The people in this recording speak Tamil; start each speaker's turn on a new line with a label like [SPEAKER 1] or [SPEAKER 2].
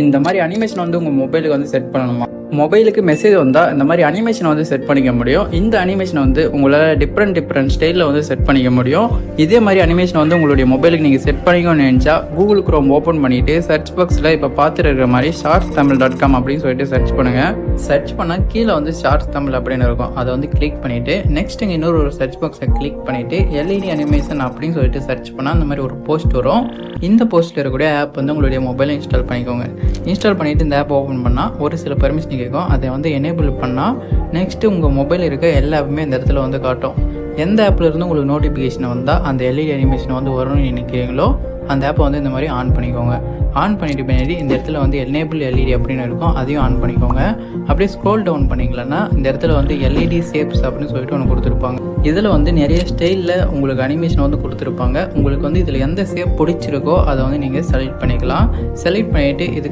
[SPEAKER 1] இந்த மாதிரி அனிமேஷன் வந்து உங்கள் மொபைலுக்கு வந்து செட் பண்ணணுமா? மொபைலுக்கு மெசேஜ் வந்தால் இந்த மாதிரி அனிமேஷனை வந்து செட் பண்ணிக்க முடியும். இந்த அனிமேஷனை வந்து உங்களால் டிஃப்ரெண்ட் ஸ்டைலில் வந்து செட் பண்ணிக்க முடியும். இதே மாதிரி அனிமேஷனை வந்து உங்களுடைய மொபைலுக்கு நீங்கள் செட் பண்ணிக்கணும்னு நினச்சா கூகுள் குரோம் ஓப்பன் பண்ணிவிட்டு சர்ச் பாக்ஸில் இப்போ பார்த்துட்டு இருக்கிற மாதிரி shortstamil.com அப்படின்னு சொல்லிட்டு சர்ச் பண்ணுங்கள். சர்ச் பண்ணால் கீழே வந்து ஷார்ட்ஸ் தமிழ் அப்படின்னு இருக்கும். அதை வந்து கிளிக் பண்ணிவிட்டு நெக்ஸ்ட் இங்கே இன்னொரு சர்ச் பாக்ஸை கிளிக் பண்ணிவிட்டு எல்இடி அனிமேஷன் அப்படின்னு சொல்லிட்டு சர்ச் பண்ணால் அந்த மாதிரி ஒரு போஸ்ட் வரும். இந்த போஸ்ட்டில் இருக்கக்கூடிய ஆப் வந்து உங்களுடைய மொபைலில் இன்ஸ்டால் பண்ணிக்கோங்க. இன்ஸ்டால் பண்ணிவிட்டு இந்த ஆப் ஓப்பன் பண்ணால் ஒரு சில பெர்மிஷன் கேட்கும். அதை வந்து எனேபிள் பண்ணால் நெக்ஸ்ட்டு உங்கள் மொபைல் இருக்க எல்லா ஆப்புமே இந்த இடத்துல வந்து காட்டும். எந்த ஆப்பில் இருந்து உங்களுக்கு நோட்டிஃபிகேஷன் வந்தால் அந்த எல்இடி அனிமேஷன் வந்து வரும்னு நினைக்கிறீங்களோ அந்த ஆப்பை வந்து இந்த மாதிரி ஆன் பண்ணிக்கோங்க. ஆன் பண்ணிட்டு பின்னாடி இந்த இடத்துல வந்து எனேபிள் எல்இடி அப்படின்னு இருக்கும், அதையும் ஆன் பண்ணிக்கோங்க. அப்படியே ஸ்க்ரோல் டவுன் பண்ணிங்களன்னா இந்த இடத்துல வந்து எல்இடி ஷேப்ஸ் அப்படின்னு சொல்லிட்டு ஒன்று கொடுத்துருப்பாங்க. இதில் வந்து நிறைய ஸ்டைலில் உங்களுக்கு அனிமேஷன் வந்து கொடுத்துருப்பாங்க. உங்களுக்கு வந்து இதில் எந்த ஷேப் பிடிச்சிருக்கோ அதை வந்து நீங்கள் செலக்ட் பண்ணிக்கலாம். செலக்ட் பண்ணிவிட்டு இது